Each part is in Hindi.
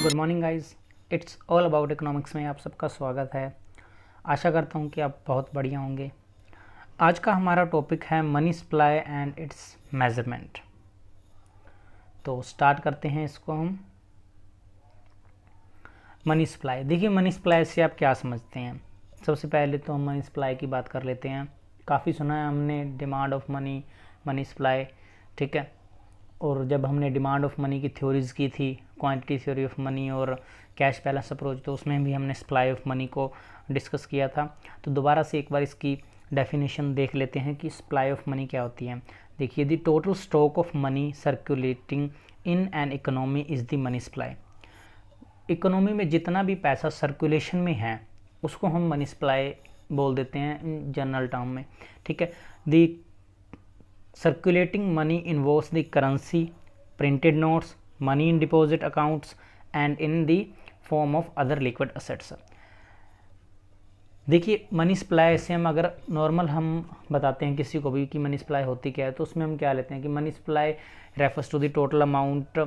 Good morning guys, it's all about economics में आप सबका स्वागत है। आशा करता हूँ कि आप बहुत बढ़िया होंगे। आज का हमारा टॉपिक है money supply and it's measurement. तो स्टार्ट करते हैं इसको हम। मनी सप्लाई, देखिए मनी सप्लाई से आप क्या समझते हैं। सबसे पहले तो हम मनी सप्लाई की बात कर लेते हैं। काफ़ी सुना है हमने demand of money, money supply, ठीक है। और जब हमने डिमांड ऑफ मनी की थ्योरीज़ की थी, क्वांटिटी थ्योरी ऑफ मनी और कैश बैलेंस अप्रोच, तो उसमें भी हमने सप्लाई ऑफ मनी को डिस्कस किया था। तो दोबारा से एक बार इसकी डेफिनेशन देख लेते हैं कि सप्लाई ऑफ मनी क्या होती है। देखिए, the total stock of money circulating in an economy is the money supply. Economy में जितना भी पैसा सर्कुलेशन में है उसको हम मनी सप्लाई बोल देते हैं जनरल टर्म में, ठीक है। The circulating money involves the currency, printed notes, money in deposit accounts and in the form of other liquid assets। देखिए, मनी सप्लाई से हम अगर नॉर्मल हम बताते हैं किसी को भी कि मनी सप्लाई होती क्या है, तो उसमें हम क्या लेते हैं कि money supply refers to the total amount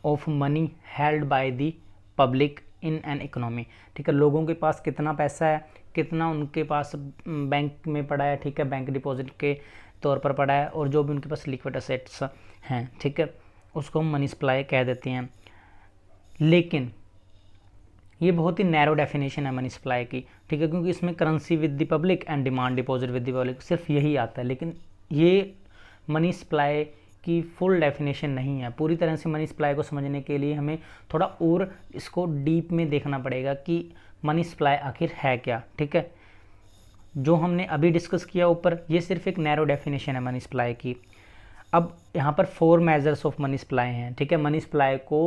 of money held by the public in an economy, ठीक है। लोगों के पास कितना पैसा है, कितना उनके पास बैंक में पड़ा है, ठीक है, बैंक डिपॉजिट के तौर पर पड़ा है, और जो भी उनके पास लिक्विड असेट्स हैं, ठीक है, उसको हम मनी सप्लाई कह देते हैं। लेकिन ये बहुत ही नैरो डेफिनेशन है मनी सप्लाई की, ठीक है, क्योंकि इसमें currency with the public and demand deposit with the public सिर्फ यही आता है। लेकिन ये मनी सप्लाई की फुल डेफिनेशन नहीं है। पूरी तरह से मनी सप्लाई को समझने के लिए हमें थोड़ा और इसको डीप में देखना पड़ेगा कि मनी सप्लाई आखिर है क्या, ठीक है। जो हमने अभी डिस्कस किया ऊपर, ये सिर्फ एक नैरो डेफिनेशन है मनी सप्लाई की। अब यहाँ पर 4 मेजर्स ऑफ मनी सप्लाई हैं, ठीक है। मनी सप्लाई को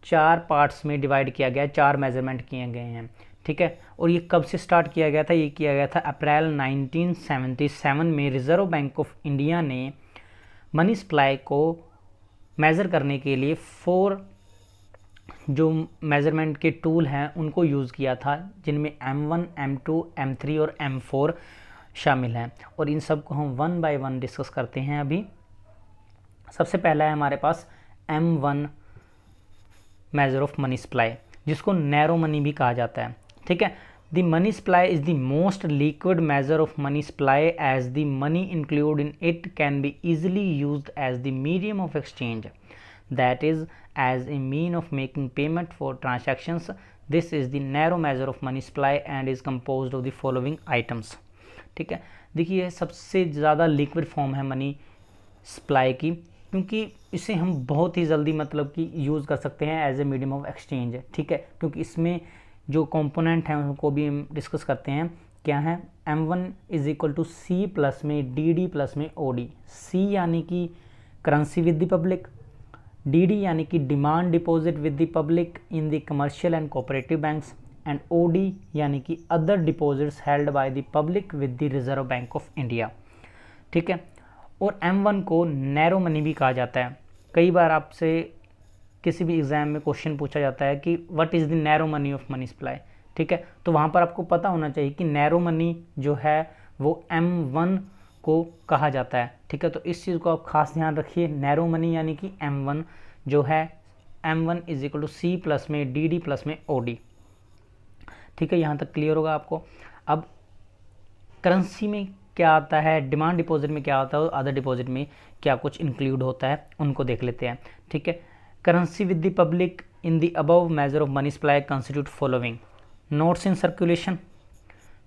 4 पार्ट्स में डिवाइड किया गया है, 4 मेजरमेंट किए गए हैं, ठीक है। और ये कब से स्टार्ट किया गया था? ये किया गया था अप्रैल 1977 में। रिजर्व बैंक ऑफ इंडिया ने मनी सप्लाई को मेज़र करने के लिए 4 जो मेज़रमेंट के टूल हैं उनको यूज़ किया था, जिनमें M1, M2, M3 और M4 शामिल हैं। और इन सब को हम 1 बाय 1 डिस्कस करते हैं अभी। सबसे पहला है हमारे पास M1 major of money supply, जिसको नैरो मनी भी कहा जाता है, ठीक है। The money supply is the most liquid major of money supply as the money include in it can be easily used as the medium of exchange, that is as a mean of making payment for transactions. This is the narrow measure of money supply and is composed of the following items, ठीक है। देखिए, सबसे ज़्यादा लिक्विड फॉर्म है मनी सप्लाई की, क्योंकि इसे हम बहुत ही जल्दी मतलब कि यूज़ कर सकते हैं as a medium of exchange, ठीक है। क्योंकि इसमें जो कंपोनेंट हैं उनको भी हम डिस्कस करते हैं। क्या है? M1 is equal to C plus में DD प्लस में OD। C यानी कि currency with the public, DD यानी कि demand deposit with the public in the commercial and cooperative banks, and OD यानी कि other deposits held by the public with the Reserve Bank of India, ठीक है। और M1 को नैरो मनी भी कहा जाता है। कई बार आपसे किसी भी एग्जाम में क्वेश्चन पूछा जाता है कि what is the narrow money of money supply, ठीक है। तो वहाँ पर आपको पता होना चाहिए कि नैरो मनी जो है वो M1 को कहा जाता है, ठीक है। तो इस चीज़ को आप खास ध्यान रखिए। नैरो मनी यानी कि M1 जो है, M1 is equal to C plus में DD प्लस में OD, ठीक है। यहाँ तक क्लियर होगा आपको। अब करेंसी में क्या आता है, डिमांड डिपॉजिट में क्या आता है और अदर डिपॉजिट में क्या कुछ इंक्लूड होता है, उनको देख लेते हैं, ठीक है। Currency with the public in the above major of money supply constitute following: notes in circulation,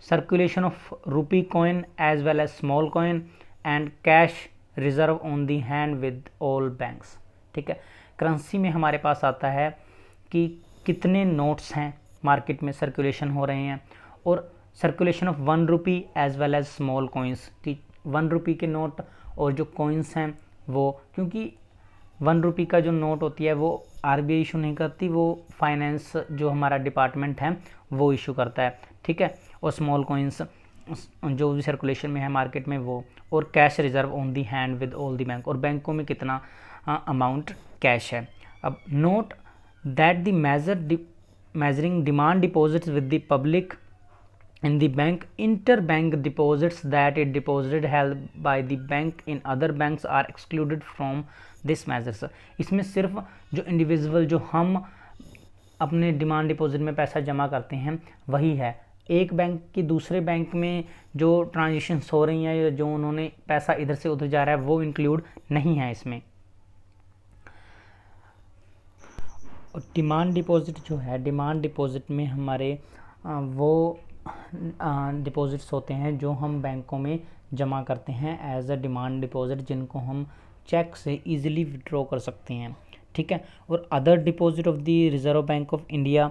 circulation of rupee coin as well as small coin and cash reserve on the hand with all banks, ठीक है। करेंसी में हमारे पास आता है कि कितने नोट्स हैं मार्केट में सर्कुलेशन हो रहे हैं, और circulation of 1 rupee as well as small coins, कि 1 रुपी के नोट और जो कॉइन्स हैं वो, क्योंकि 1 रुपी का जो नोट होती है वो RBI इशू नहीं करती, वो फाइनेंस जो हमारा डिपार्टमेंट है वो इशू करता है, ठीक है। और स्मॉल कॉइन्स जो भी सर्कुलेशन में है मार्केट में वो, और cash reserve on the hand with all the bank, और बैंकों में कितना अमाउंट कैश है। अब note that the measuring demand deposits with the public in the bank, interbank deposits that it deposited held by the bank in other banks are excluded from this measures। इसमें सिर्फ जो इंडिविजुअल जो हम अपने डिमांड डिपॉजिट में पैसा जमा करते हैं वही है। एक बैंक की दूसरे बैंक में जो ट्रांजेक्शन्स हो रही हैं या जो उन्होंने पैसा इधर से उधर जा रहा है वो इंक्लूड नहीं है इसमें। और डिमांड डिपॉजिट जो है, डिमांड डिपॉजिट में हमारे वो डिपॉजिट्स होते हैं जो हम बैंकों में जमा करते हैं एज अ डिमांड डिपॉजिट, जिनको हम चेक से इजीली विड्रॉ कर सकते हैं, ठीक है। और other deposit of the Reserve Bank of India,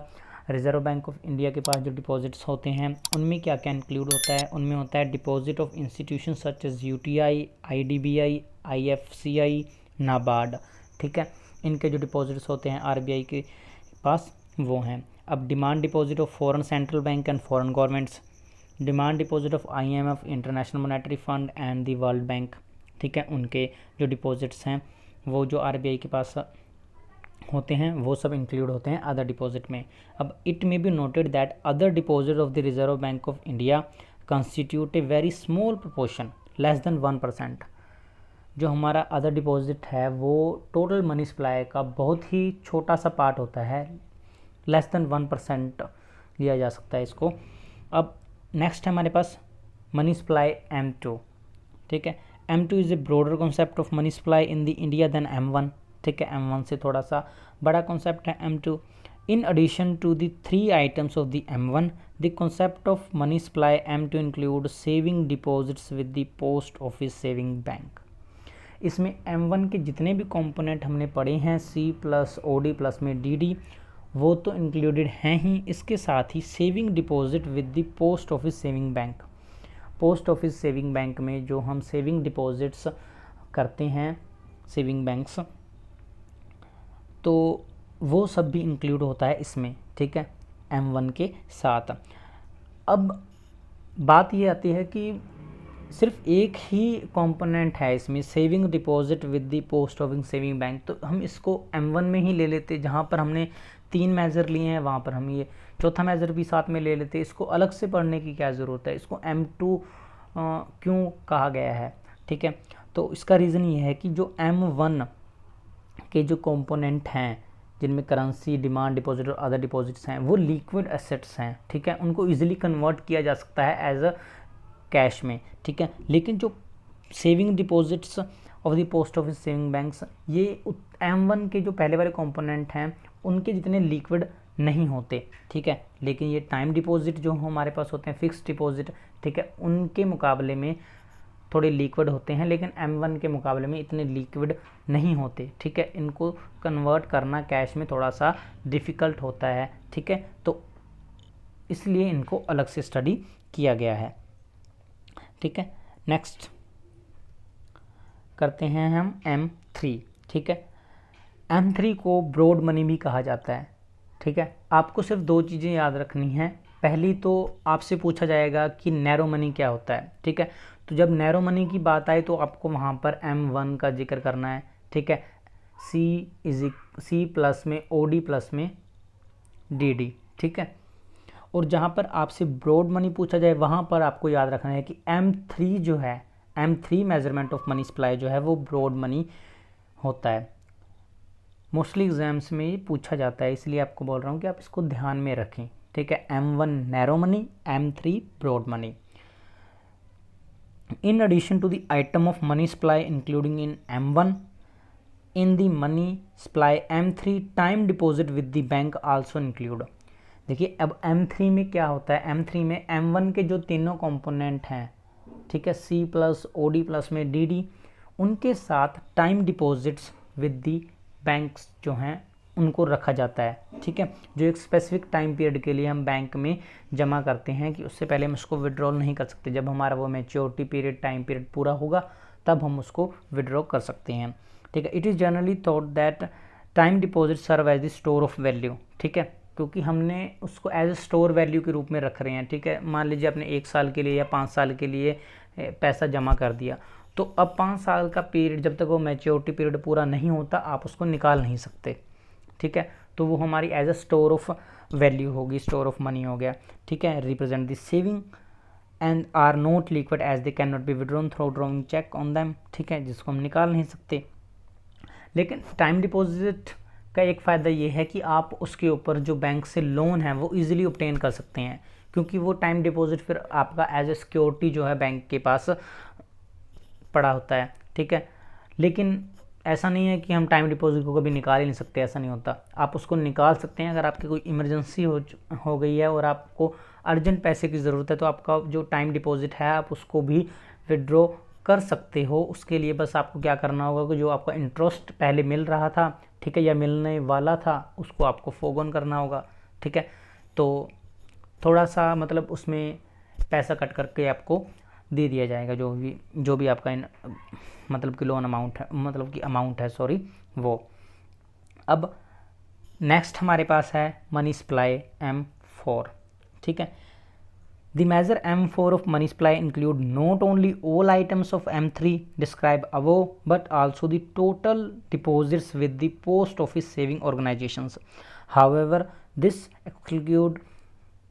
reserve Bank of India के पास जो डिपॉजिट्स होते हैं उनमें क्या क्या इंक्लूड होता है, उनमें होता है deposit of institution such as UTI, IDBI, IFCI, NABARD, ठीक है। इनके जो डिपॉजिट्स होते हैं आरबीआई के पास वो हैं। अब demand deposit of foreign central bank and foreign governments, demand deposit of IMF, international monetary fund and the world bank, ठीक है। उनके जो डिपॉजिट्स हैं वो जो आरबीआई के पास होते हैं वो सब इंक्लूड होते हैं अदर डिपॉजिट में। अब it may be noted that other deposit of the Reserve Bank of India constitute a very small proportion, less than 1%। जो हमारा अदर डिपॉजिट है वो टोटल मनी सप्लाई का बहुत ही छोटा सा पार्ट होता है, लेस देन 1% लिया जा सकता है इसको। अब नेक्स्ट है हमारे पास मनी सप्लाई M2, ठीक है। M2 is a broader concept of money supply in the India than M1, ठीक है। M1 से थोड़ा सा बड़ा कॉन्सेप्ट है M2। In addition to the 3 items of the M1, the concept of money supply M2 include saving deposits with the post office saving bank. इसमें M1 के जितने भी कंपोनेंट हमने पढ़े हैं C+ OD+ में DD, वो तो इंक्लूडेड हैं ही, इसके साथ ही saving deposit with the post office saving bank. Post office saving bank में जो हम सेविंग डिपॉजिट्स करते हैं सेविंग बैंक्स, तो वो सब भी इंक्लूड होता है इसमें, ठीक है, M1 के साथ। अब बात ये आती है कि सिर्फ एक ही कंपोनेंट है इसमें, saving deposit with the post office saving bank, तो हम इसको M1 में ही ले लेते। जहाँ पर हमने 3 मेजर लिए हैं वहाँ पर हम ये चौथा मेजर भी साथ में ले लेते। इसको अलग से पढ़ने की क्या ज़रूरत है, इसको M2 क्यों कहा गया है, ठीक है। तो इसका रीज़न ये है कि जो M1 के जो कंपोनेंट हैं जिनमें करेंसी, डिमांड डिपॉजिट और अदर डिपॉजिट्स हैं वो लिक्विड एसेट्स हैं, ठीक है। उनको इजीली कन्वर्ट किया जा सकता है एज अ कैश में, ठीक है। लेकिन जो saving deposits of the post office saving banks, ये M1 के जो पहले वाले कंपोनेंट हैं उनके जितने लिक्विड नहीं होते, ठीक है। लेकिन ये टाइम डिपॉजिट जो हमारे पास होते हैं, फिक्स्ड डिपॉजिट, ठीक है, उनके मुकाबले में थोड़े लिक्विड होते हैं, लेकिन M1 के मुकाबले में इतने लिक्विड नहीं होते, ठीक है। इनको कन्वर्ट करना कैश में थोड़ा सा डिफ़िकल्ट होता है, ठीक है। तो इसलिए इनको अलग से स्टडी किया गया है, ठीक है। नेक्स्ट करते हैं हम M3, ठीक है। M3 को ब्रॉड मनी भी कहा जाता है, ठीक है। आपको सिर्फ 2 चीज़ें याद रखनी हैं। पहली तो आपसे पूछा जाएगा कि नैरो मनी क्या होता है, ठीक है। तो जब नैरो मनी की बात आए तो आपको वहाँ पर M1 का जिक्र करना है, ठीक है। C+ में OD+ में DD, ठीक है। और जहाँ पर आपसे ब्रॉड मनी पूछा जाए वहाँ पर आपको याद रखना है कि M3 जो है, M3 measurement of money supply जो है वो ब्रॉड मनी होता है। मोस्टली एग्जाम्स में ये पूछा जाता है, इसलिए आपको बोल रहा हूँ कि आप इसको ध्यान में रखें, ठीक है। M1 narrow money, M3 broad money. In addition to the item of money supply including in M1, in the money supply M3 time deposit with the bank also include। देखिए अब M3 में क्या होता है, M3 में M1 के जो तीनों कंपोनेंट हैं, ठीक है, C+ OD+ में DD, उनके साथ time deposits with the banks जो हैं उनको रखा जाता है, ठीक है। जो एक स्पेसिफिक टाइम पीरियड के लिए हम बैंक में जमा करते हैं कि उससे पहले हम उसको विड्रॉल नहीं कर सकते। जब हमारा वो मैच्योरिटी पीरियड, टाइम पीरियड पूरा होगा तब हम उसको विड्रॉ कर सकते हैं, ठीक है। It is generally thought that time deposit serve as the store of value, ठीक है, क्योंकि हमने उसको एज ए स्टोर वैल्यू के रूप में रख रहे हैं, ठीक है। मान लीजिए आपने 1 साल के लिए या 5 साल के लिए पैसा जमा कर दिया, तो अब 5 साल का पीरियड, जब तक वो मैच्योरिटी पीरियड पूरा नहीं होता आप उसको निकाल नहीं सकते, ठीक है। तो वो हमारी as a store of value होगी, स्टोर ऑफ मनी हो गया, ठीक है। Represent the saving and are not liquid as they can not be withdrawn through drawing cheque on them, ठीक है, जिसको हम निकाल नहीं सकते। लेकिन टाइम डिपॉजिट का एक फ़ायदा ये है कि आप उसके ऊपर जो बैंक से लोन है वो इजीली ऑब्टेन कर सकते हैं, क्योंकि वो टाइम डिपॉजिट फिर आपका एज ए सिक्योरिटी जो है बैंक के पास पड़ा होता है, ठीक है। लेकिन ऐसा नहीं है कि हम टाइम डिपॉजिट को कभी निकाल ही नहीं सकते, ऐसा नहीं होता। आप उसको निकाल सकते हैं अगर आपकी कोई इमरजेंसी हो गई है और आपको अर्जेंट पैसे की ज़रूरत है, तो आपका जो टाइम डिपॉजिट है आप उसको भी विड्रॉ कर सकते हो। उसके लिए बस आपको क्या करना होगा कि जो आपका इंटरेस्ट पहले मिल रहा था, ठीक है, या मिलने वाला था, उसको आपको फोरगोन करना होगा, ठीक है। तो थोड़ा सा मतलब उसमें पैसा कट करके आपको दे दिया जाएगा, जो भी आपका मतलब कि लोन अमाउंट है, मतलब कि अमाउंट है, सॉरी, वो। अब नेक्स्ट हमारे पास है मनी सप्लाई M4, ठीक है। The major M4 of money supply include not only all items of M3 describe above but also the total deposits with the post office saving organisations. However this exclude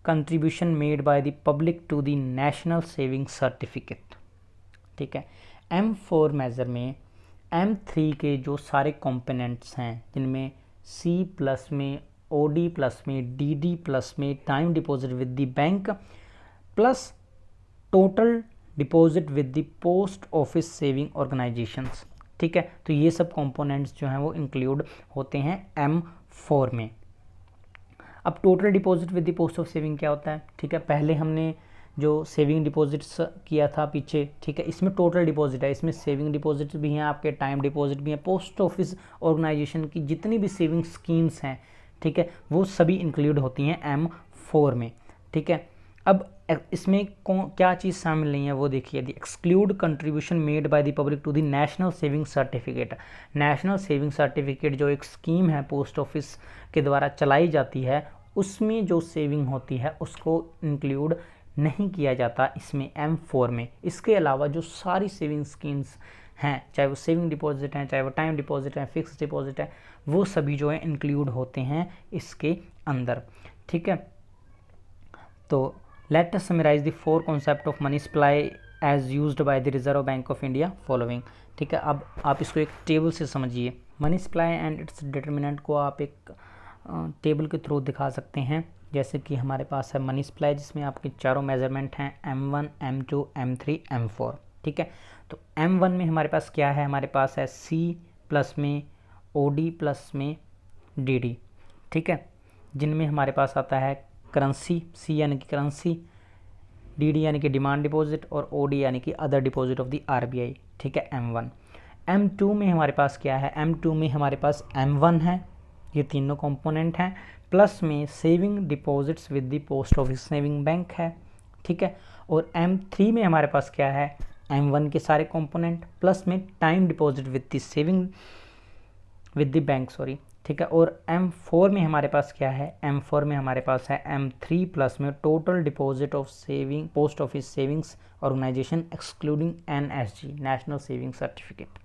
contribution made by the public to the national saving certificate, ठीक है। M4 मेज़र में M3 के जो सारे कंपोनेंट्स हैं, जिनमें C प्लस में, OD प्लस में, DD प्लस में time deposit with the bank plus total deposit with the post office saving organisations, ठीक है। तो ये सब कंपोनेंट्स जो हैं वो इंक्लूड होते हैं M4 में। अब total deposit with the post of saving क्या होता है, ठीक है। पहले हमने जो सेविंग डिपॉजिट्स किया था पीछे, ठीक है, इसमें टोटल डिपॉजिट है, इसमें सेविंग डिपॉजिट्स भी हैं, आपके टाइम डिपॉजिट भी हैं, पोस्ट ऑफिस ऑर्गेनाइजेशन की जितनी भी सेविंग स्कीम्स हैं, ठीक है, वो सभी इंक्लूड होती हैं M4 में, ठीक है। अब इसमें क्या चीज़ शामिल नहीं है वो देखिए, the exclude contribution made by the public to the national saving certificate. National saving certificate जो एक स्कीम है पोस्ट ऑफिस के द्वारा चलाई जाती है, उसमें जो सेविंग होती है उसको इंक्लूड नहीं किया जाता इसमें M4 में। इसके अलावा जो सारी सेविंग स्कीम्स हैं, चाहे वो सेविंग डिपॉजिट हैं, चाहे वो टाइम डिपॉजिट है, फिक्स डिपॉजिट है, वो सभी जो है इंक्लूड होते हैं इसके अंदर, ठीक है। तो let us summarise the 4 concept of money supply as used by the Reserve Bank of India following, ठीक है। अब आप इसको एक टेबल से समझिए। Money supply and its determinant को आप एक टेबल के थ्रू दिखा सकते हैं। जैसे कि हमारे पास है मनी सप्लाई, जिसमें आपके चारों मेजरमेंट हैं M1, M2, M3, M4, ठीक है। तो M1 में हमारे पास क्या है, हमारे पास है C प्लस में, OD प्लस में, DD, ठीक है, जिनमें हमारे पास आता है करेंसी, C यानी कि करेंसी, DD यानी कि डिमांड डिपॉजिट, और OD यानी कि other deposit of the RBI, ठीक है, M1। M2 में हमारे पास क्या है, M2 में हमारे पास M1 है, ये तीनों कंपोनेंट हैं, प्लस में saving deposits with the post office saving bank है, ठीक है। और M3 में हमारे पास क्या है, M1 के सारे कंपोनेंट प्लस में time deposit with the saving with the bank, sorry, ठीक है। और M4 में हमारे पास क्या है, M4 में हमारे पास है M3 प्लस में total deposit of saving post office savings organisation excluding NSG, national saving certificate,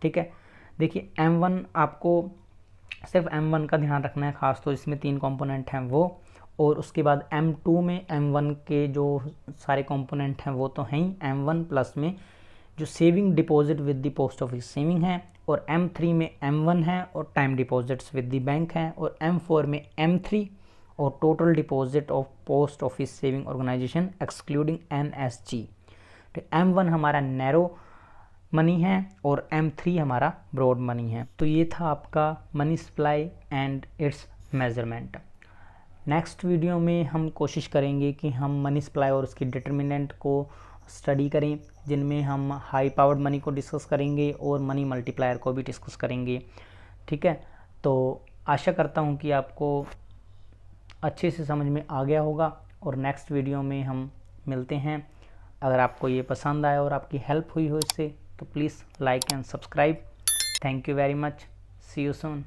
ठीक है। देखिए M1 आपको सिर्फ M1 का ध्यान रखना है खास, तो इसमें 3 कंपोनेंट हैं वो, और उसके बाद M2 में M1 के जो सारे कंपोनेंट हैं वो तो हैं ही, M1 प्लस में जो saving deposit with the post office saving है, और M3 में M1 है और time deposits with the bank हैं, और M4 में M3 और total deposit of post office saving organisation excluding NSG। तो M1 हमारा नैरो मनी है और M3 हमारा ब्रॉड मनी है। तो ये था आपका money supply and it's measurement. Next video में हम कोशिश करेंगे कि हम मनी सप्लाई और उसकी डिटरमिनेंट को स्टडी करें, जिनमें हम हाई पावर्ड मनी को डिस्कस करेंगे और मनी मल्टीप्लायर को भी डिस्कस करेंगे, ठीक है। तो आशा करता हूँ कि आपको अच्छे से समझ में आ गया होगा, और नेक्स्ट वीडियो में हम मिलते हैं। अगर आपको ये पसंद आया और आपकी हेल्प हुई हो इससे, तो please like and subscribe. Thank you very much, see you soon.